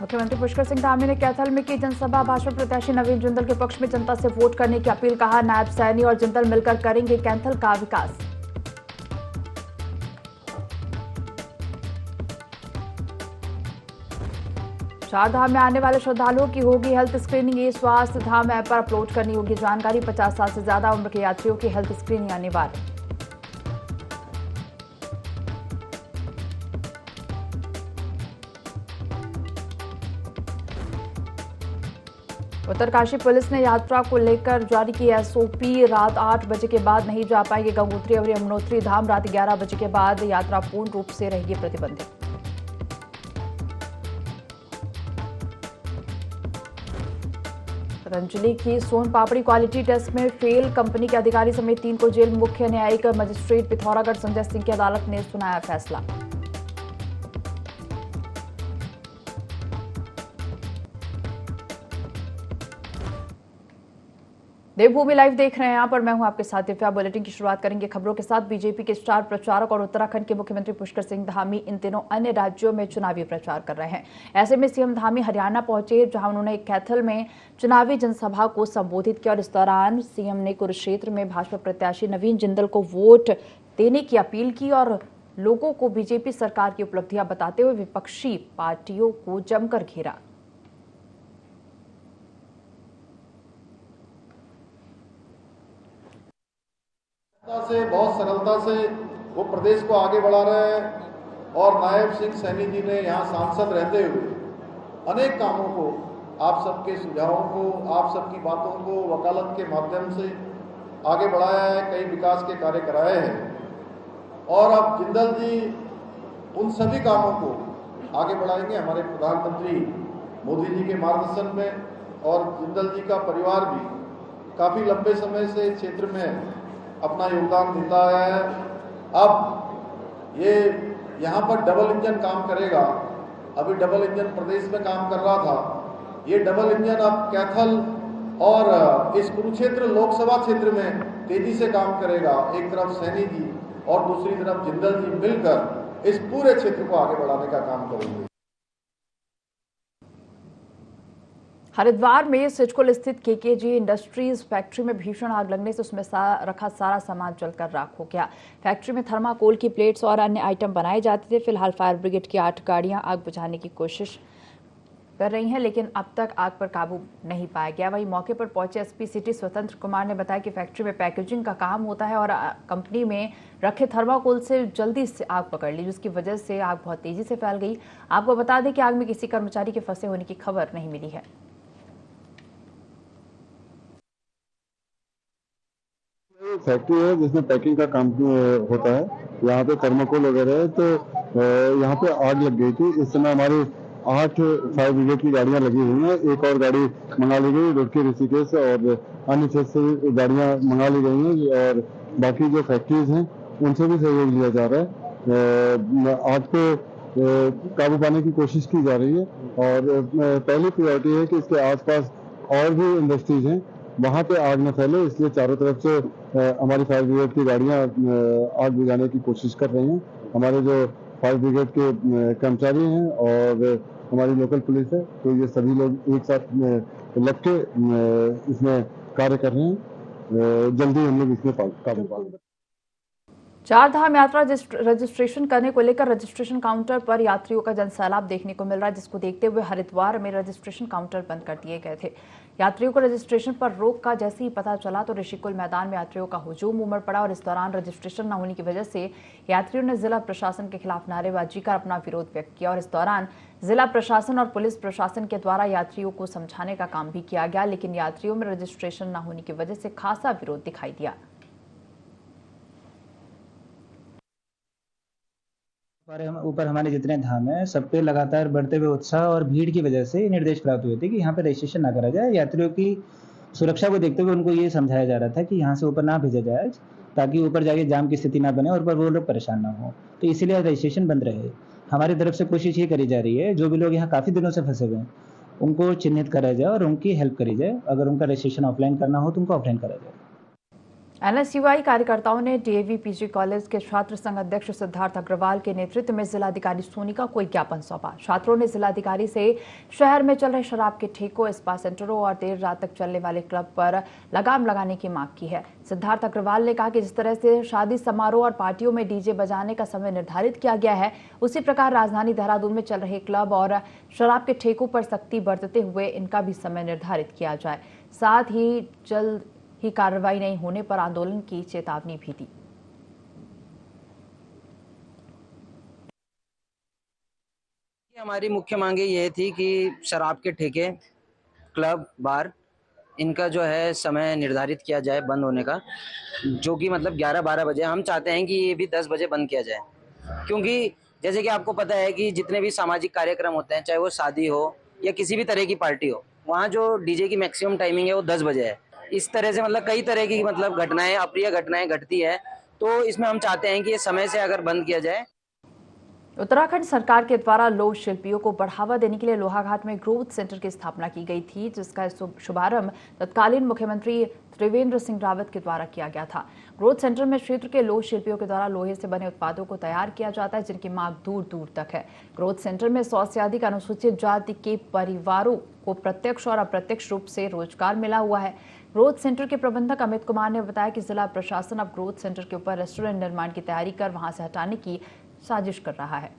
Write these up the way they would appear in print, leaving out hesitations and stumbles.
मुख्यमंत्री पुष्कर सिंह धामी ने कैथल में की जनसभा। भाजपा प्रत्याशी नवीन जिंदल के पक्ष में जनता से वोट करने की अपील। कहा, नायब सैनी और जिंदल मिलकर करेंगे कैथल का विकास। चार धाम में आने वाले श्रद्धालुओं की होगी हेल्थ स्क्रीनिंग। ये स्वास्थ्य धाम ऐप पर अपलोड करनी होगी जानकारी। 50 साल से ज्यादा उम्र के यात्रियों की हेल्थ स्क्रीनिंग अनिवार्य। उत्तरकाशी पुलिस ने यात्रा को लेकर जारी की एसओपी। रात 8 बजे के बाद नहीं जा पाएंगे गंगोत्री और यमुनोत्री धाम। रात 11 बजे के बाद यात्रा पूर्ण रूप से रहेगी प्रतिबंधित। पतंजलि की सोन पापड़ी क्वालिटी टेस्ट में फेल। कंपनी के अधिकारी समेत 3 को जेल। मुख्य न्यायिक मजिस्ट्रेट पिथौरागढ़ संजय सिंह की अदालत ने सुनाया फैसला। देवभूमि लाइव देख रहे हैं यहाँ पर, मैं हूं आपके साथ दिव्या। बुलेटिन की शुरुआत करेंगे खबरों के साथ। बीजेपी के स्टार प्रचारक और उत्तराखंड के मुख्यमंत्री पुष्कर सिंह धामी इन दिनों अन्य राज्यों में चुनावी प्रचार कर रहे हैं। ऐसे में सीएम धामी हरियाणा पहुंचे, जहां उन्होंने कैथल में चुनावी जनसभा को संबोधित किया और इस दौरान सीएम ने कुरुक्षेत्र में भाजपा प्रत्याशी नवीन जिंदल को वोट देने की अपील की और लोगों को बीजेपी सरकार की उपलब्धियां बताते हुए विपक्षी पार्टियों को जमकर घेरा। से बहुत सरलता से वो प्रदेश को आगे बढ़ा रहे हैं और नायब सिंह सैनी जी ने यहाँ सांसद रहते हुए अनेक कामों को, आप सबके सुझावों को, आप सबकी बातों को वकालत के माध्यम से आगे बढ़ाया है। कई विकास के कार्य कराए हैं और अब जिंदल जी उन सभी कामों को आगे बढ़ाएंगे हमारे प्रधानमंत्री मोदी जी के मार्गदर्शन में। और जिंदल जी का परिवार भी काफ़ी लंबे समय से क्षेत्र में अपना योगदान देता है। अब ये यहाँ पर डबल इंजन काम करेगा। अभी डबल इंजन प्रदेश में काम कर रहा था, ये डबल इंजन अब कैथल और इस कुरुक्षेत्र लोकसभा क्षेत्र में तेजी से काम करेगा। एक तरफ सैनी जी और दूसरी तरफ जिंदल जी मिलकर इस पूरे क्षेत्र को आगे बढ़ाने का काम करेंगे। हरिद्वार में सिडकुल स्थित केकेजी इंडस्ट्रीज फैक्ट्री में भीषण आग लगने से उसमें रखा सारा सामान जलकर राख हो गया। फैक्ट्री में थर्माकोल की प्लेट्स और अन्य आइटम बनाए जाते थे। फिलहाल फायर ब्रिगेड की 8 गाड़ियां आग बुझाने की कोशिश कर रही हैं, लेकिन अब तक आग पर काबू नहीं पाया गया। वहीं मौके पर पहुंचे एसपी सिटी स्वतंत्र कुमार ने बताया कि फैक्ट्री में पैकेजिंग का काम होता है और कंपनी में रखे थर्माकोल से जल्दी से आग पकड़ ली, जिसकी वजह से आग बहुत तेजी से फैल गई। आपको बता दें कि आग में किसी कर्मचारी के फंसे होने की खबर नहीं मिली है। फैक्ट्री है जिसमें पैकिंग का काम होता है। यहाँ पे थर्माकोल वगैरह है, तो यहाँ पे आग लग गई थी। इस समय हमारी 8 फायर ब्रिगेड की गाड़ियाँ लगी हुई हैं। एक और गाड़ी मंगा ली गई रुड़की ऋषिकेश और अन्य क्षेत्र से गाड़ियाँ मंगा ली गई हैं और बाकी जो फैक्ट्रीज हैं उनसे भी सहयोग लिया जा रहा है। आग पे काबू पाने की कोशिश की जा रही है और पहली प्रायोरिटी है कि इसके आसपास और भी इंडस्ट्रीज हैं, वहाँ पे आग न फैले, इसलिए चारों तरफ से हमारी फायर ब्रिगेड की गाड़ियाँ आग बुझाने की कोशिश कर रही हैं। हमारे जो फायर ब्रिगेड के कर्मचारी हैं और हमारी लोकल पुलिस है, तो ये सभी लोग एक साथ लग के इसमें कार्य कर रहे हैं। जल्दी हम लोग इसमें काबू पाएंगे। चार धाम यात्रा रजिस्ट्रेशन करने को लेकर रजिस्ट्रेशन काउंटर पर यात्रियों का जनसैलाब देखने को मिल रहा है, जिसको देखते हुए हरिद्वार में रजिस्ट्रेशन काउंटर बंद कर दिए गए थे। यात्रियों को रजिस्ट्रेशन पर रोक का जैसे ही पता चला तो ऋषिकुल मैदान में यात्रियों का हुजूम उमड़ पड़ा और इस दौरान रजिस्ट्रेशन न होने की वजह से यात्रियों ने जिला प्रशासन के खिलाफ नारेबाजी कर अपना विरोध व्यक्त किया और इस दौरान जिला प्रशासन और पुलिस प्रशासन के द्वारा यात्रियों को समझाने का काम भी किया गया, लेकिन यात्रियों में रजिस्ट्रेशन न होने की वजह से खासा विरोध दिखाई दिया। ऊपर हमारे जितने धाम हैं सब पे लगातार बढ़ते हुए उत्साह और भीड़ की वजह से निर्देश प्राप्त हुए थे कि यहाँ पे रजिस्ट्रेशन ना करा जाए। यात्रियों की सुरक्षा को देखते हुए उनको ये समझाया जा रहा था कि यहाँ से ऊपर ना भेजा जाए, ताकि ऊपर जाके जाम की स्थिति ना बने और वो लोग परेशान ना हो। तो इसीलिए रजिस्ट्रेशन बंद रहे। हमारी तरफ से कोशिश ये करी जा रही है, जो भी लोग यहाँ काफ़ी दिनों से फंसे हुए हैं उनको चिन्हित करा जाए और उनकी हेल्प करी जाए। अगर उनका रजिस्ट्रेशन ऑफलाइन करना हो तो उनको ऑफलाइन करा जाए। एनएसयूआई कार्यकर्ताओं ने डीएवी पीजी कॉलेज के छात्र संघ अध्यक्ष सिद्धार्थ अग्रवाल के नेतृत्व में जिलाधिकारी सोनिका को एक ज्ञापन सौंपा। छात्रों ने जिलाधिकारी से शहर में चल रहे शराब के ठेकों, स्पा सेंटरों और देर रात तक चलने वाले क्लब पर लगाम लगाने की मांग की है। सिद्धार्थ अग्रवाल ने कहा कि जिस तरह से शादी समारोह और पार्टियों में डीजे बजाने का समय निर्धारित किया गया है, उसी प्रकार राजधानी देहरादून में चल रहे क्लब और शराब के ठेकों पर सख्ती बरतते हुए इनका भी समय निर्धारित किया जाए। साथ ही जल्द ही कार्रवाई नहीं होने पर आंदोलन की चेतावनी भी दी। हमारी मुख्य मांगे ये थी कि शराब के ठेके, क्लब, बार, इनका जो है समय निर्धारित किया जाए बंद होने का, जो कि मतलब 11-12 बजे। हम चाहते हैं कि ये भी 10 बजे बंद किया जाए, क्योंकि जैसे कि आपको पता है कि जितने भी सामाजिक कार्यक्रम होते हैं, चाहे वो शादी हो या किसी भी तरह की पार्टी हो, वहाँ जो डीजे की मैक्सिमम टाइमिंग है वो 10 बजे है। इस तरह से मतलब कई तरह की मतलब घटनाएं, अप्रिय घटनाएं घटती है, तो इसमें हम चाहते हैं कि ये समय से अगर बंद किया जाए। उत्तराखंड सरकार के द्वारा लोक शिल्पियों को बढ़ावा देने के लिए लोहाघाट में ग्रोथ सेंटर की स्थापना की गई थी, जिसका शुभारंभ तत्कालीन मुख्यमंत्री त्रिवेंद्र सिंह रावत के द्वारा किया गया था। ग्रोथ सेंटर में क्षेत्र के लोक शिल्पियों के द्वारा लोहे से बने उत्पादों को तैयार किया जाता है, जिनकी मांग दूर दूर तक है। ग्रोथ सेंटर में 100 से अधिक अनुसूचित जाति के परिवारों को प्रत्यक्ष और अप्रत्यक्ष रूप से रोजगार मिला हुआ है। ग्रोथ सेंटर के प्रबंधक अमित कुमार ने बताया कि जिला प्रशासन अब ग्रोथ सेंटर के ऊपर रेस्टोरेंट निर्माण की तैयारी कर वहां से हटाने की साजिश कर रहा है।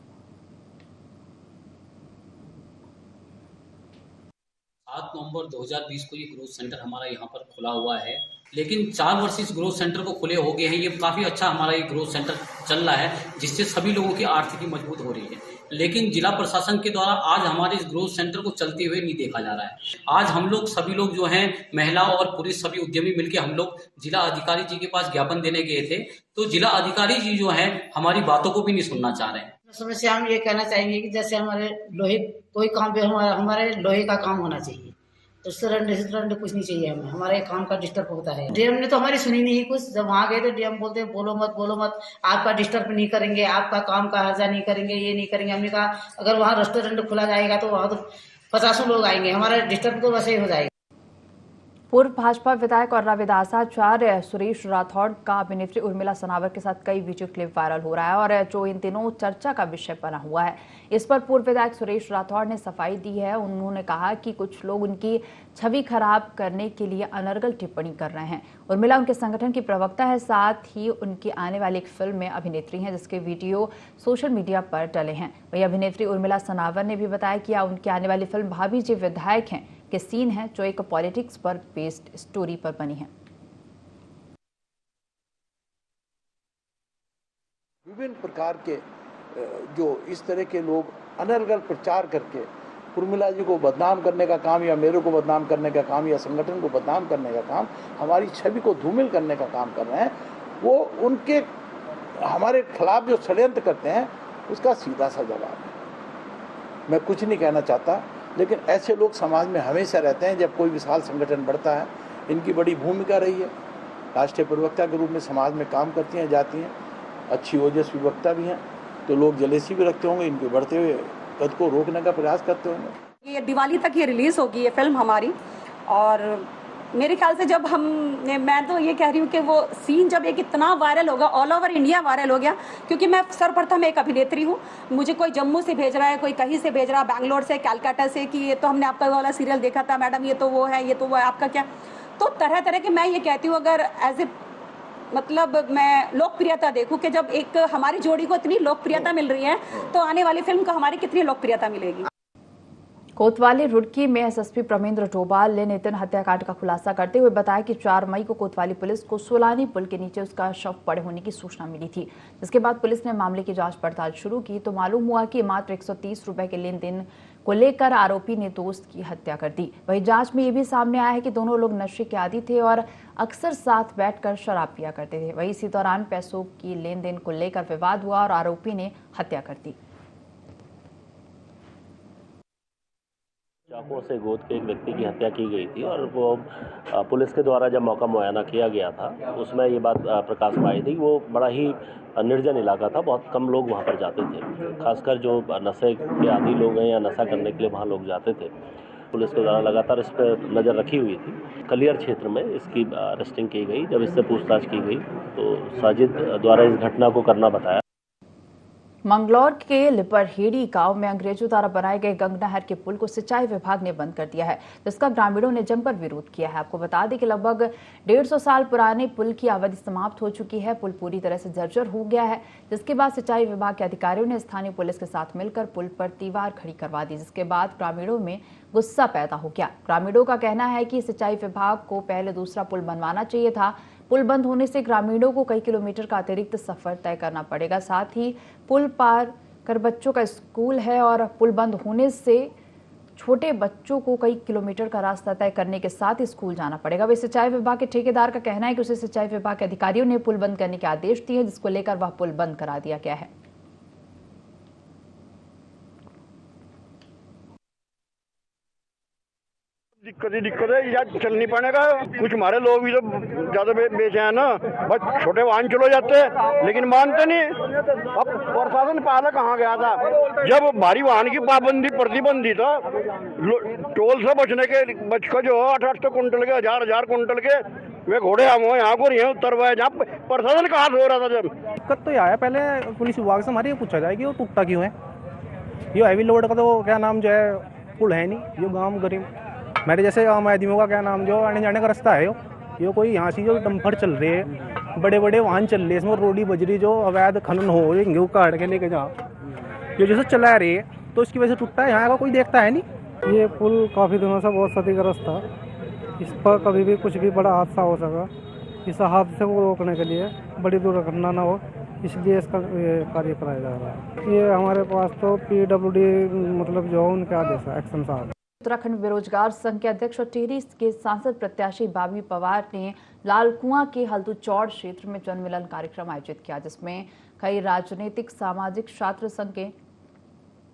7 नवंबर 2020 को ये ग्रोथ सेंटर हमारा यहाँ पर खुला हुआ है, लेकिन 4 वर्ष इस ग्रोथ सेंटर को खुले हो गए हैं। ये काफ़ी अच्छा हमारा ये ग्रोथ सेंटर चल रहा है, जिससे सभी लोगों की आर्थिकी मजबूत हो रही है। लेकिन जिला प्रशासन के द्वारा आज हमारे इस ग्रोथ सेंटर को चलते हुए नहीं देखा जा रहा है। आज हम लोग सभी लोग जो हैं, महिला और पुरुष सभी उद्यमी मिलकर हम लोग जिला अधिकारी जी के पास ज्ञापन देने गए थे, तो जिला अधिकारी जी जो हैं हमारी बातों को भी नहीं सुनना चाह रहे हैं। समस्या हम ये कहना चाहेंगे कि जैसे हमारे लोहे कोई काम पे हमारे लोहे का काम होना चाहिए, तो रेस्टोरेंट कुछ नहीं चाहिए हमें, हमारे काम का डिस्टर्ब होता है। डीएम ने तो हमारी सुनी नहीं कुछ। जब वहाँ गए तो डीएम बोलते हैं बोलो मत, आपका डिस्टर्ब नहीं करेंगे, आपका काम का हर्जा नहीं करेंगे, ये नहीं करेंगे। हमने कहा अगर वहाँ रेस्टोरेंट खुला जाएगा तो वहाँ तो 50 लोग आएंगे, हमारा डिस्टर्ब तो वैसे ही हो जाएगा। पूर्व भाजपा विधायक और रविदासाचार्य सुरेश राठौड़ का अभिनेत्री उर्मिला सनावर के साथ कई वीडियो क्लिप वायरल हो रहा है और जो इन दिनों चर्चा का विषय बना हुआ है। इस पर पूर्व विधायक सुरेश राठौड़ ने सफाई दी है। उन्होंने कहा कि कुछ लोग उनकी छवि खराब करने के लिए अनर्गल टिप्पणी कर रहे हैं। उर्मिला उनके संगठन की प्रवक्ता है, साथ ही उनकी आने वाली एक फिल्म में अभिनेत्री हैं, जिसके वीडियो सोशल मीडिया पर डले हैं। वही अभिनेत्री उर्मिला सनावर ने भी बताया कि उनकी आने वाली फिल्म भाभी जी विधायक हैं के सीन है, जो एक पॉलिटिक्स पर बेस्ड स्टोरी पर बनी है। विभिन्न प्रकार के जो इस तरह के लोग अनर्गल प्रचार करके उर्मिला जी को बदनाम करने का काम, या मेरे को बदनाम करने का काम, या संगठन को बदनाम करने का काम, हमारी छवि को धूमिल करने का काम कर रहे हैं, वो उनके हमारे खिलाफ जो षड्यंत्र करते हैं उसका सीधा सा जवाब है। मैं कुछ नहीं कहना चाहता, लेकिन ऐसे लोग समाज में हमेशा रहते हैं। जब कोई विशाल संगठन बढ़ता है, इनकी बड़ी भूमिका रही है। राष्ट्रीय प्रवक्ता के रूप में समाज में काम करती हैं, जाती हैं, अच्छी ओजस्वी वक्ता भी हैं, तो लोग जलेसी भी रखते होंगे, इनके बढ़ते हुए कद को रोकने का प्रयास करते होंगे। ये दिवाली तक ये रिलीज़ होगी ये फिल्म हमारी, और मेरे ख्याल से जब मैं तो ये कह रही हूँ कि वो सीन जब एक इतना वायरल होगा, ऑल ओवर इंडिया वायरल हो गया, क्योंकि मैं सर्वप्रथम एक अभिनेत्री हूँ। मुझे कोई जम्मू से भेज रहा है, कोई कहीं से भेज रहा है, बैंगलोर से, कलकत्ता से, कि ये तो हमने आपका वाला सीरियल देखा था मैडम, ये तो वो है, ये तो वो है, आपका क्या। तो तरह तरह के, मैं ये कहती हूँ अगर एज ए मतलब मैं लोकप्रियता देखूं कि जब एक हमारी जोड़ी को इतनी लोकप्रियता मिल रही है, तो आने वाली फिल्म को हमारी कितनी लोकप्रियता मिलेगी। कोतवाली रुड़की में एसएसपी प्रमेंद्र डोभाल ने नितिन हत्याकांड का खुलासा करते हुए बताया कि 4 मई को कोतवाली पुलिस को सोलानी पुल के नीचे उसका शव पड़े होने की सूचना मिली थी, जिसके बाद पुलिस ने मामले की जांच पड़ताल शुरू की तो मालूम हुआ कि मात्र 130 रुपए के लेन देन को लेकर आरोपी ने दोस्त की हत्या कर दी। वहीं जांच में ये भी सामने आया है कि दोनों लोग नशे के आदी थे और अक्सर साथ बैठकर शराब पिया करते थे। वहीं इसी दौरान पैसों की लेन देन को लेकर विवाद हुआ और आरोपी ने हत्या कर दी। चाकुओं से गोद के एक व्यक्ति की हत्या की गई थी और वो पुलिस के द्वारा जब मौका मुआयना किया गया था, उसमें ये बात प्रकाश में आई थी। वो बड़ा ही निर्जन इलाका था, बहुत कम लोग वहाँ पर जाते थे, खासकर जो नशे के आदी लोग हैं या नशा करने के लिए वहाँ लोग जाते थे। पुलिस के द्वारा लगातार इस पर नज़र रखी हुई थी। कलियर क्षेत्र में इसकी अरेस्टिंग की गई। जब इससे पूछताछ की गई तो साजिद द्वारा इस घटना को करना बताया। मंगलौर के लिपरहेड़ी गांव में अंग्रेजों द्वारा बनाए गए गंगा नहर के पुल को सिंचाई विभाग ने बंद कर दिया है, जिसका ग्रामीणों ने जमकर विरोध किया है। आपको बता दें कि लगभग 150 साल पुराने पुल की अवधि समाप्त हो चुकी है। पुल पूरी तरह से जर्जर हो गया है, जिसके बाद सिंचाई विभाग के अधिकारियों ने स्थानीय पुलिस के साथ मिलकर पुल पर दीवार खड़ी करवा दी, जिसके बाद ग्रामीणों में गुस्सा पैदा हो गया। ग्रामीणों का कहना है कि सिंचाई विभाग को पहले दूसरा पुल बनवाना चाहिए था। पुल बंद होने से ग्रामीणों को कई किलोमीटर का अतिरिक्त सफर तय करना पड़ेगा। साथ ही पुल पार कर बच्चों का स्कूल है और पुल बंद होने से छोटे बच्चों को कई किलोमीटर का रास्ता तय करने के साथ ही स्कूल जाना पड़ेगा। वही सिंचाई विभाग के ठेकेदार का कहना है कि उसे सिंचाई विभाग के अधिकारियों ने पुल बंद करने के आदेश दिए, जिसको लेकर वह पुल बंद करा दिया गया है। दिक्कत है, यार चल नहीं पाने का। कुछ हमारे लोग भी तो ज्यादा बेचे हैं ना, बस छोटे वाहन चलो जाते हैं लेकिन मानते नहीं। अब प्रशासन पहले कहाँ गया था जब भारी वाहन की पाबंदी प्रतिबंधी था। टोल से बच का जो 800 कुंटल के 1000 कुंटल के वे घोड़े हम यहाँ को यहाँ उतरवाए, जहाँ प्रशासन कहाँ से हो रहा था। जब दिक्कत तो यह है, पहले पुलिस विभाग से हमारे ये पूछा जाए कि वो टूटता क्यों है। ये हैवी लोड का तो क्या नाम जो है पुल है नहीं, जो गाँव गरीब मेरे जैसे आम आदमियों का क्या नाम जो आने जाने का रास्ता है। ये कोई यहाँ से जो डंपर चल रहे हैं, बड़े बड़े वाहन चल रहे हैं, इसमें रोडी बजरी जो अवैध खनन हो गेहूँ काट के लेके जाओ, ये जैसे चला रही है तो इसकी वजह से टूटता है। यहाँ का कोई देखता है नहीं। ये पुल काफ़ी दिनों से बहुत क्षतिग्रस्त था, इस पर कभी भी कुछ भी बड़ा हादसा हो सका। इस हादसे को रोकने के लिए बड़ी दुर्घटना न हो, इसलिए इसका कार्य कराया जा रहा है। ये हमारे पास तो PWD मतलब जो उनके आदेश है, एक्शन साहब। उत्तराखंड बेरोजगार संघ के अध्यक्ष और टिहरी के सांसद प्रत्याशी बॉबी पवार ने लालकुआं के हल्दू चौड़ क्षेत्र में जन मिलन कार्यक्रम आयोजित किया, जिसमें कई राजनीतिक सामाजिक छात्र संघ के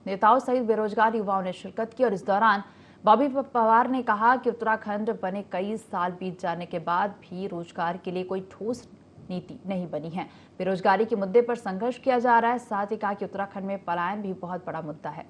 नेताओं सहित बेरोजगार युवाओं ने शिरकत की। और इस दौरान बॉबी पवार ने कहा कि उत्तराखंड बने कई साल बीत जाने के बाद भी रोजगार के लिए कोई ठोस नीति नहीं बनी है। बेरोजगारी के मुद्दे पर संघर्ष किया जा रहा है। साथ ही कहा कि उत्तराखंड में पलायन भी बहुत बड़ा मुद्दा है।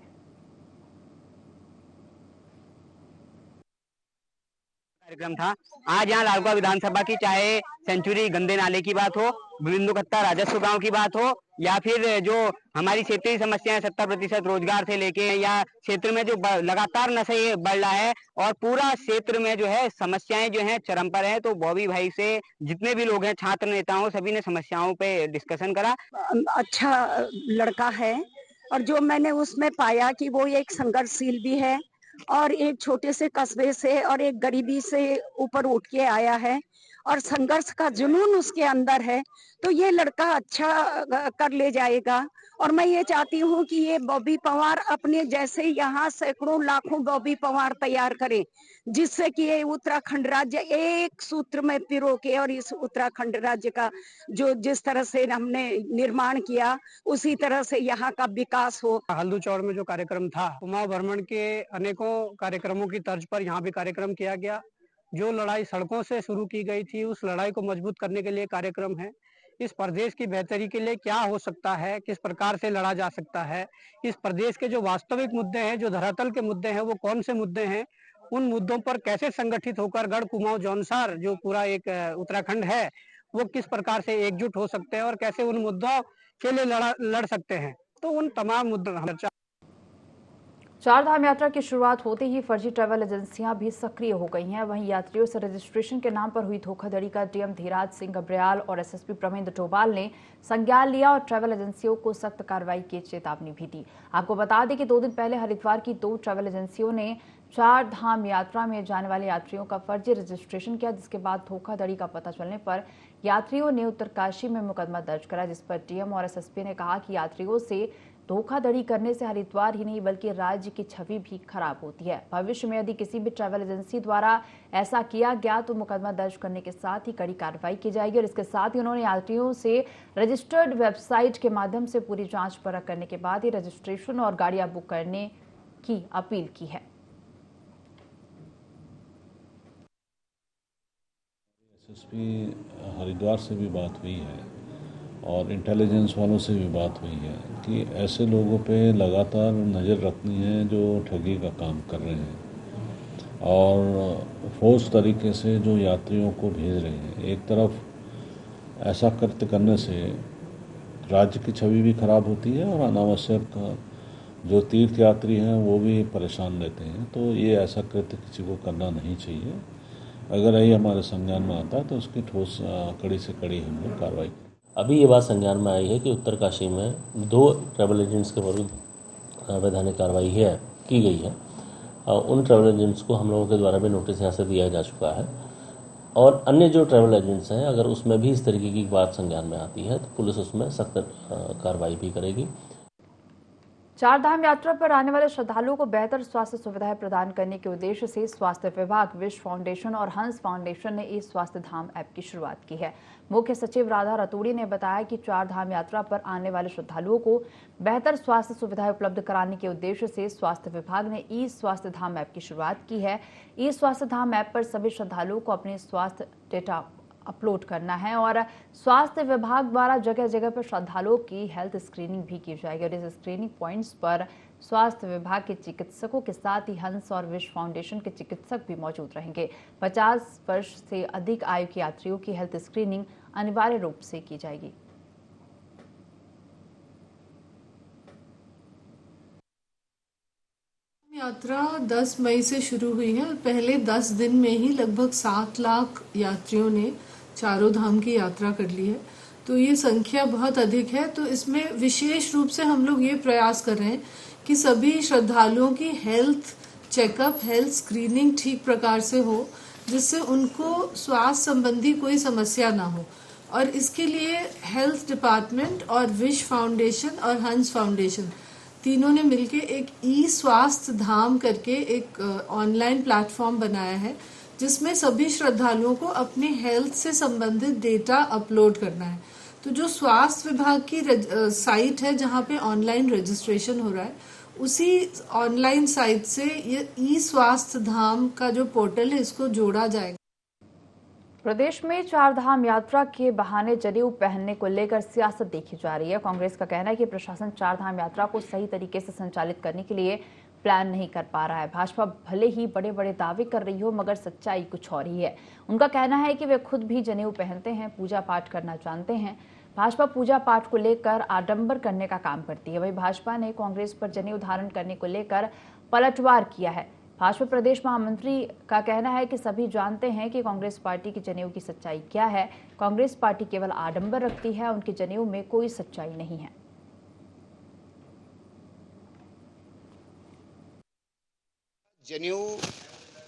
कार्यक्रम था आज यहाँ लालकुआं विधानसभा की, चाहे सेंचुरी गंदे नाले की बात हो, बिंदु कत्ता राजस्व गांव की बात हो, या फिर जो हमारी क्षेत्रीय समस्याएं 70% रोजगार से लेके, या क्षेत्र में जो लगातार नशे बढ़ रहा है और पूरा क्षेत्र में जो है समस्याएं जो हैं चरम पर है। तो बॉबी भाई से जितने भी लोग हैं छात्र नेताओं सभी ने समस्याओं पे डिस्कशन करा। अच्छा लड़का है और जो मैंने उसमें पाया कि वो एक संघर्षशील भी है और एक छोटे से कस्बे से और एक गरीबी से ऊपर उठ के आया है और संघर्ष का जुनून उसके अंदर है। तो ये लड़का अच्छा कर ले जाएगा और मैं ये चाहती हूँ कि ये बॉबी पवार अपने जैसे यहाँ सैकड़ों लाखों बॉबी पवार तैयार करे, जिससे कि ये उत्तराखंड राज्य एक सूत्र में पिरो के और इस उत्तराखंड राज्य का जो जिस तरह से हमने निर्माण किया उसी तरह से यहाँ का विकास हो। हल्दू चौड़ में जो कार्यक्रम था, कुमाऊं भ्रमण के अनेकों कार्यक्रमों की तर्ज पर यहाँ भी कार्यक्रम किया गया। जो लड़ाई सड़कों से शुरू की गई थी उस लड़ाई को मजबूत करने के लिए कार्यक्रम है। इस प्रदेश की बेहतरी के लिए क्या हो सकता है, किस प्रकार से लड़ा जा सकता है, इस प्रदेश के जो वास्तविक मुद्दे हैं, जो धरातल के मुद्दे हैं, वो कौन से मुद्दे हैं, उन मुद्दों पर कैसे संगठित होकर गढ़ कुमाऊं जौनसार जो पूरा एक उत्तराखंड है वो किस प्रकार से एकजुट हो सकते हैं और कैसे उन मुद्दों के लिए लड़ सकते हैं। तो उन तमाम मुद्दों। चारधाम यात्रा की शुरुआत होते ही फर्जी ट्रैवल एजेंसियां भी सक्रिय हो गई हैं। वहीं यात्रियों से रजिस्ट्रेशन के नाम पर हुई धोखाधड़ी का डीएम धीराज सिंह गब्रियाल और एसएसपी प्रमेंद्र डोभाल ने संज्ञान लिया और ट्रैवल एजेंसियों को सख्त कार्रवाई की चेतावनी भी दी। आपको बता दें कि 2 दिन पहले हरिद्वार की 2 ट्रैवल एजेंसियों ने चारधाम यात्रा में जाने वाले यात्रियों का फर्जी रजिस्ट्रेशन किया, जिसके बाद धोखाधड़ी का पता चलने पर यात्रियों ने उत्तरकाशी में मुकदमा दर्ज करा, जिस पर डीएम और एसएसपी ने कहा कि यात्रियों से धोखाधड़ी करने से हरिद्वार ही नहीं बल्कि राज्य की छवि भी खराब होती है। भविष्य में यदि किसी भी ट्रैवल एजेंसी द्वारा ऐसा किया गया तो मुकदमा दर्ज करने के साथ ही कड़ी कार्रवाई की जाएगी। और इसके साथ ही उन्होंने यात्रियों से रजिस्टर्ड वेबसाइट के माध्यम से पूरी जांच परख करने के बाद ही रजिस्ट्रेशन और गाड़ियां बुक करने की अपील की है। एसएसपी हरिद्वार से भी बात हुई है और इंटेलिजेंस वालों से भी बात हुई है कि ऐसे लोगों पे लगातार नज़र रखनी है जो ठगी का काम कर रहे हैं। और फोर्स तरीके से जो यात्रियों को भेज रहे हैं। एक तरफ ऐसा कृत्य करने से राज्य की छवि भी खराब होती है और अनावश्यक जो तीर्थ यात्री हैं वो भी परेशान रहते हैं। तो ये ऐसा कृत्य किसी को करना नहीं चाहिए। अगर यही हमारे संज्ञान में आता है तो उसकी ठोस कड़ी से कड़ी हम लोग कार्रवाई करें। अभी ये बात संज्ञान में आई है कि उत्तरकाशी में 2 ट्रैवल एजेंट्स के विरुद्ध वैधानिक कार्रवाई की गई है। उन ट्रैवल एजेंट्स को हम लोगों के द्वारा भी नोटिस यहाँ से दिया जा चुका है और अन्य जो ट्रैवल एजेंट्स हैं अगर उसमें भी इस तरीके की बात संज्ञान में आती है तो पुलिस उसमें सख्त कार्रवाई भी करेगी। चारधाम यात्रा पर आने वाले श्रद्धालुओं को बेहतर स्वास्थ्य सुविधाएं प्रदान करने के उद्देश्य से स्वास्थ्य विभाग, विश्व फाउंडेशन और हंस फाउंडेशन ने इस स्वास्थ्य धाम ऐप की शुरुआत की है। मुख्य सचिव राधा रतूड़ी ने बताया कि चारधाम यात्रा पर आने वाले श्रद्धालुओं को बेहतर स्वास्थ्य सुविधाएं उपलब्ध कराने के उद्देश्य से स्वास्थ्य विभाग ने ई स्वास्थ्य धाम ऐप की शुरुआत की है। ई स्वास्थ्य धाम ऐप पर सभी श्रद्धालुओं को अपने स्वास्थ्य डेटा अपलोड करना है और स्वास्थ्य विभाग द्वारा जगह जगह पर श्रद्धालुओं की हेल्थ स्क्रीनिंग भी की जाएगी और इस स्क्रीनिंग पॉइंट्स पर स्वास्थ्य विभाग के चिकित्सकों के साथ ही हंस और विश्व फाउंडेशन के चिकित्सक भी मौजूद रहेंगे। 50 वर्ष से अधिक आयु के यात्रियों की हेल्थ स्क्रीनिंग अनिवार्य रूप से की जाएगी। यात्रा 10 मई से शुरू हुई है और पहले 10 दिन में ही लगभग 7 लाख यात्रियों ने चारों धाम की यात्रा कर ली है। तो ये संख्या बहुत अधिक है। तो इसमें विशेष रूप से हम लोग ये प्रयास कर रहे हैं कि सभी श्रद्धालुओं की हेल्थ चेकअप, हेल्थ स्क्रीनिंग ठीक प्रकार से हो, जिससे उनको स्वास्थ्य संबंधी कोई समस्या ना हो। और इसके लिए हेल्थ डिपार्टमेंट और विश्व फाउंडेशन और हंस फाउंडेशन तीनों ने मिलकर एक ई स्वास्थ्य धाम करके एक ऑनलाइन प्लेटफॉर्म बनाया है, जिसमें सभी श्रद्धालुओं को अपने हेल्थ से संबंधित डेटा अपलोड करना है। तो जो स्वास्थ्य विभाग की साइट है जहाँ पे ऑनलाइन रजिस्ट्रेशन हो रहा है, उसी ऑनलाइन साइट से ये ई स्वास्थ्य धाम का जो पोर्टल है इसको जोड़ा जाएगा। प्रदेश में चारधाम यात्रा के बहाने जनेऊ पहनने को लेकर सियासत देखी जा रही है। कांग्रेस का कहना है कि प्रशासन चारधाम यात्रा को सही तरीके से संचालित करने के लिए प्लान नहीं कर पा रहा है। भाजपा भले ही बड़े बड़े दावे कर रही हो, मगर सच्चाई कुछ और ही है। उनका कहना है कि वे खुद भी जनेऊ पहनते हैं, पूजा पाठ करना जानते हैं। भाजपा पूजा पाठ को लेकर आडंबर करने का काम करती है। वहीं भाजपा ने कांग्रेस पर जनेऊ धारण करने को लेकर पलटवार किया है। भाजपा प्रदेश महामंत्री का कहना है कि सभी जानते हैं कि कांग्रेस पार्टी की जनेऊ की सच्चाई क्या है। कांग्रेस पार्टी केवल आडंबर रखती है, उनकी जनेऊ में कोई सच्चाई नहीं है। जनेऊ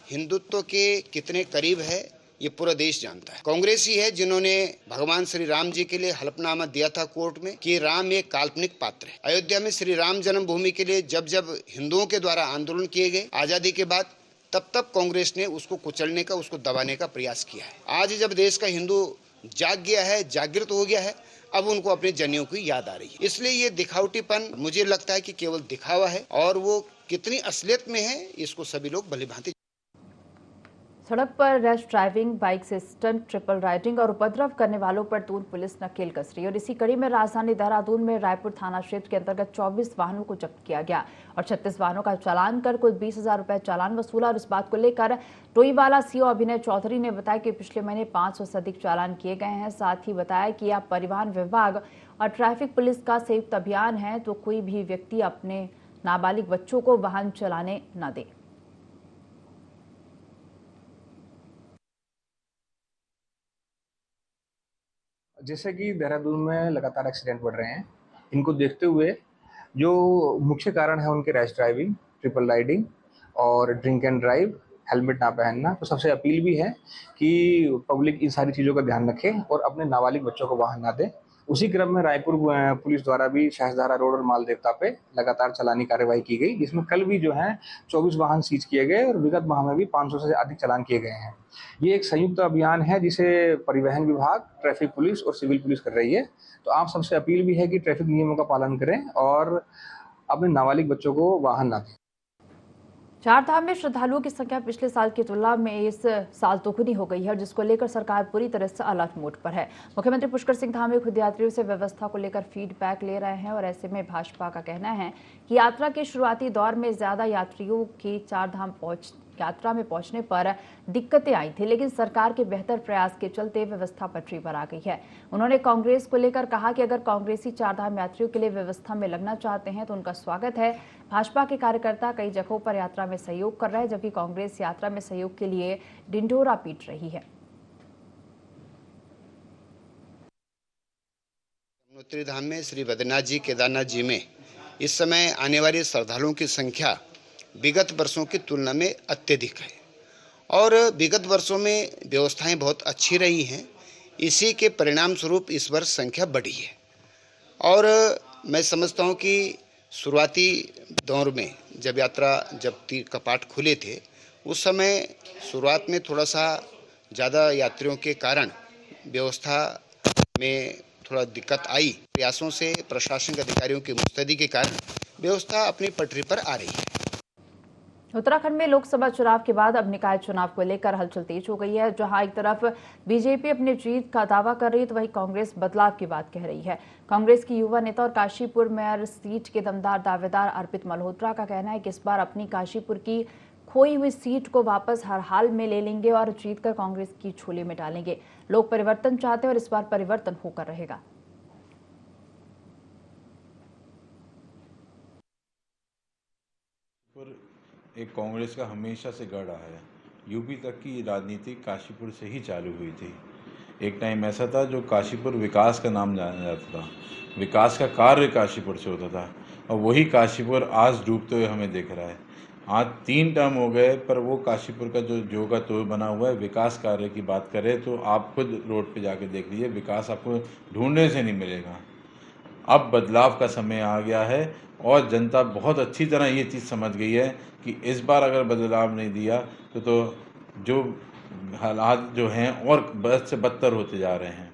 हिंदुत्व के कितने करीब है ये पूरा देश जानता है। कांग्रेस ही है जिन्होंने भगवान श्री राम जी के लिए हलफनामा दिया था कोर्ट में कि राम एक काल्पनिक पात्र है। अयोध्या में श्री राम जन्मभूमि के लिए जब जब हिंदुओं के द्वारा आंदोलन किए गए आजादी के बाद, तब तब कांग्रेस ने उसको कुचलने का, उसको दबाने का प्रयास किया है। आज जब देश का हिंदू जाग गया है, जागृत हो गया है, अब उनको अपने जनेऊ की याद आ रही है। इसलिए ये दिखावटीपन मुझे लगता है कि केवल दिखावा है और वो कितनी असलियत में है इसको सभी लोग भलीभांति। सड़क पर रैश ड्राइविंग, बाइक से स्टंट, ट्रिपल राइडिंग और उपद्रव करने वालों पर दून पुलिस नकेल कस रही है और इसी कड़ी में राजधानी देहरादून में रायपुर थाना क्षेत्र के अंतर्गत 24 वाहनों को जब्त किया गया और 36 वाहनों का चालान कर कुल 20,000 रुपए चालान वसूला। और इस बात को लेकर टोईवाला सीओ अभिनय चौधरी ने बताया कि पिछले महीने 500 से अधिक चालान किए गए हैं। साथ ही बताया कि यह परिवहन विभाग और ट्रैफिक पुलिस का संयुक्त अभियान है, तो कोई भी व्यक्ति अपने नाबालिग बच्चों को वाहन चलाने न दे। जैसे कि देहरादून में लगातार एक्सीडेंट बढ़ रहे हैं, इनको देखते हुए जो मुख्य कारण है उनके रैश ड्राइविंग, ट्रिपल राइडिंग और ड्रिंक एंड ड्राइव, हेलमेट ना पहनना, तो सबसे अपील भी है कि पब्लिक इन सारी चीज़ों का ध्यान रखे और अपने नाबालिग बच्चों को वाहन ना दे। उसी क्रम में रायपुर पुलिस द्वारा भी शाहजहारा रोड और माल देवता पे लगातार चालानी कार्रवाई की गई, जिसमें कल भी जो है 24 वाहन सीज किए गए और विगत माह में भी 500 से अधिक चालान किए गए हैं। ये एक संयुक्त अभियान है जिसे परिवहन विभाग, ट्रैफिक पुलिस और सिविल पुलिस कर रही है। तो आप सबसे अपील भी है कि ट्रैफिक नियमों का पालन करें और अपने नाबालिग बच्चों को वाहन ना दें। चारधाम में श्रद्धालुओं की संख्या पिछले साल की तुलना में इस साल दोगुनी हो गई है, जिसको लेकर सरकार पूरी तरह से अलर्ट मोड पर है। मुख्यमंत्री पुष्कर सिंह धामी खुद यात्रियों से व्यवस्था को लेकर फीडबैक ले रहे हैं और ऐसे में भाजपा का कहना है कि यात्रा के शुरुआती दौर में ज्यादा यात्रियों की चारधाम यात्रा में पहुंचने पर दिक्कतें आई थी, लेकिन सरकार के बेहतर प्रयास के चलते व्यवस्था पटरी पर आ गई है। उन्होंने कांग्रेस को लेकर कहा कि अगर कांग्रेसी चारधाम यात्रियों के लिए व्यवस्था में लगना चाहते हैं तो उनका स्वागत है। भाजपा के कार्यकर्ता कई जगहों पर यात्रा में सहयोग कर रहे हैं, जबकि कांग्रेस यात्रा में सहयोग के लिए ढिंढोरा पीट रही है। यमुनोत्री धाम में श्री बद्रीनाथ जी, केदारनाथ जी में इस समय आने वाले श्रद्धालुओं की संख्या विगत वर्षों की तुलना में अत्यधिक है और विगत वर्षों में व्यवस्थाएं बहुत अच्छी रही हैं। इसी के परिणाम स्वरूप इस वर्ष संख्या बढ़ी है और मैं समझता हूं कि शुरुआती दौर में जब तीर्थ कपाट खुले थे उस समय शुरुआत में थोड़ा सा ज़्यादा यात्रियों के कारण व्यवस्था में थोड़ा दिक्कत आई। प्रयासों से प्रशासनिक अधिकारियों की मुस्तैदी के कारण व्यवस्था अपनी पटरी पर आ रही है। उत्तराखंड में लोकसभा चुनाव के बाद अब निकाय चुनाव को लेकर हलचल तेज हो गई है। जहां एक तरफ बीजेपी अपनी जीत का दावा कर रही है तो वहीं कांग्रेस बदलाव की बात कह रही है। कांग्रेस की युवा नेता और काशीपुर मेयर सीट के दमदार दावेदार अर्पित मल्होत्रा का कहना है कि इस बार अपनी काशीपुर की खोई हुई सीट को वापस हर हाल में ले लेंगे और जीतकर कांग्रेस की झोली में डालेंगे। लोग परिवर्तन चाहते हैं और इस बार परिवर्तन होकर रहेगा। एक कांग्रेस का हमेशा से गढ़ रहा है। यूपी तक की राजनीति काशीपुर से ही चालू हुई थी। एक टाइम ऐसा था जो काशीपुर विकास का नाम जाना जाता था, विकास का कार्य काशीपुर से होता था और वही काशीपुर आज डूबते हुए हमें दिख रहा है। आज 3 टर्म हो गए पर वो काशीपुर का जो का तो बना हुआ है। विकास कार्य की बात करें तो आप खुद रोड पे जाके देख लीजिए, विकास आपको ढूंढने से नहीं मिलेगा। अब बदलाव का समय आ गया है और जनता बहुत अच्छी तरह ये चीज़ समझ गई है कि इस बार अगर बदलाव नहीं दिया तो जो हालात जो हैं और बद से बदतर होते जा रहे हैं।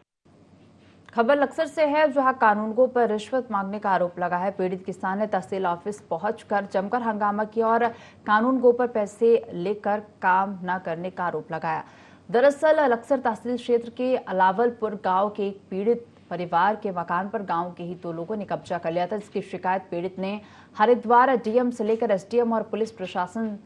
खबर लक्सर से है, जहां कानूनगो पर रिश्वत मांगने का आरोप लगा है। पीड़ित किसान ने तहसील ऑफिस पहुंचकर जमकर हंगामा किया और कानूनगो पर पैसे लेकर काम न करने का आरोप लगाया। दरअसल लक्सर तहसील क्षेत्र के अलावलपुर गांव के एक पीड़ित परिवार के मकान पर गांव के ही 2 लोगों ने कब्जा कर लिया था, जिसकी शिकायत पीड़ित ने हरिद्वार डीएम से लेकर एसडीएम और पुलिस प्रशासन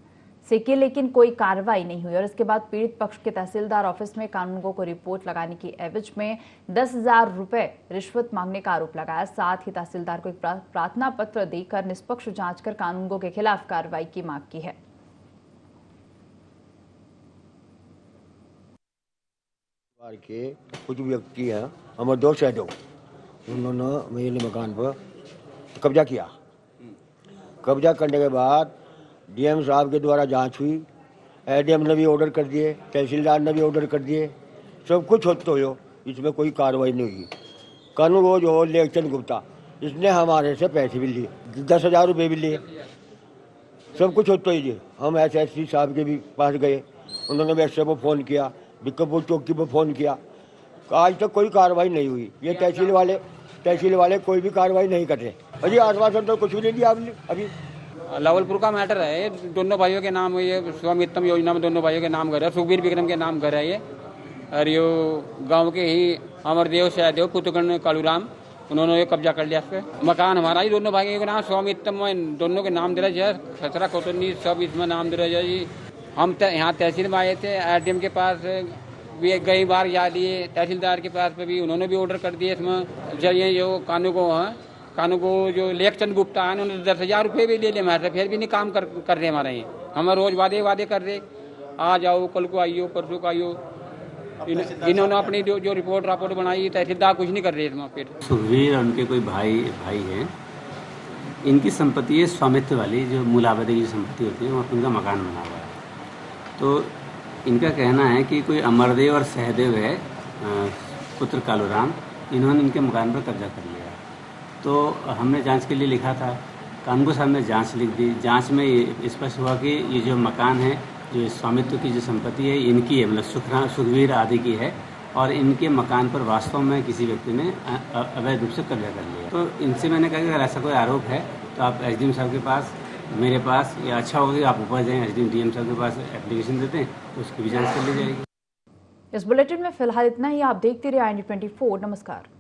से की, लेकिन कोई कार्रवाई नहीं हुई और इसके बाद पीड़ित पक्ष के तहसीलदार ऑफिस में कानूनगो को रिपोर्ट लगाने की एवज में 10,000 रुपए रिश्वत मांगने का आरोप लगाया। साथ ही तहसीलदार को एक प्रार्थना पत्र देकर निष्पक्ष जांच कर कानूनगो के खिलाफ कार्रवाई की मांग की है। के कुछ व्यक्ति हैं, हमारे 2 शहरों, उन्होंने मेरे मकान पर कब्जा किया। कब्जा करने के बाद डीएम साहब के द्वारा जांच हुई, एडीएम ने भी ऑर्डर कर दिए, तहसीलदार ने भी ऑर्डर कर दिए, सब कुछ होते हो, इसमें कोई कार्रवाई नहीं हुई। कानून वो जो लेखचंद गुप्ता, इसने हमारे से पैसे भी लिए, 10,000 रुपये भी लिए, सब कुछ होते ही। हम एसएसपी साहब के भी पास गए, उन्होंने भी एसएसपी को फ़ोन किया, बिक्करपुर चौकी पर फ़ोन किया, आज तक कोई कार्रवाई नहीं हुई। ये तहसील वाले कोई भी कार्रवाई नहीं कर रहे। अजी आश्वासन तो कुछ भी नहीं दिया आपने। अभी लावलपुर का मैटर है, दोनों भाइयों के नाम, ये स्वामित्व योजना में दोनों भाइयों के नाम घर है, सुखबीर विक्रम के नाम घर है ये, और ये गांव के ही अमरदेव सहदेव पुत्रगण कालूराम, उन्होंने ये कब्जा कर लिया इस पे। मकान हमारा ही दोनों भाइयों के नाम स्वामित्व में दोनों के नाम दे रहे, खतरा कोटनी सब इसमें नाम दे रहे जी। हम यहाँ तहसील में आए थे, आरडीएम के पास भी कई बार जा लिए, तहसीलदार के पास पे भी उन्होंने भी ऑर्डर कर दिए। इसमें ये जो कानूनगो है, कानूनगो जो लेखचंद गुप्ता है, उन्होंने 10,000 रुपये भी ले लिए हमारे, फिर भी नहीं काम कर रहे हमारे। ये हम रोज वादे कर रहे, आज आओ, कल को आइयो, परसों को आइयो। इन्होंने अपनी जो रिपोर्ट बनाई, तहसीलदार कुछ नहीं कर रहे इसमें। फिर सुखबीर और उनके कोई भाई हैं, इनकी संपत्ति है स्वामित्व वाली, जो मूलावधि की संपत्ति होती है, वहाँ उनका मकान बना हुआ है। तो इनका कहना है कि कोई अमरदेव और सहदेव है, पुत्र कालूराम, इन्होंने इनके मकान पर कब्जा कर लिया। तो हमने जांच के लिए लिखा था, कानूनगो साहब ने जांच लिख दी। जांच में स्पष्ट हुआ कि ये जो मकान है, जो स्वामित्व की जो संपत्ति है, इनकी है, मतलब सुखबीर आदि की है, और इनके मकान पर वास्तव में किसी व्यक्ति ने अवैध रूप से कब्जा कर लिया। तो इनसे मैंने कहा कि अगर ऐसा कोई आरोप है तो आप एसडीएम साहब के पास, मेरे पास, या अच्छा होगा कि आप ऊपर जाएं, एसडीएम डीएम साहब के पास एप्लीकेशन देते हैं तो उसकी भी जांच कर ली जाएगी। इस बुलेटिन में फिलहाल इतना ही। आप देखते रहिए i24। नमस्कार।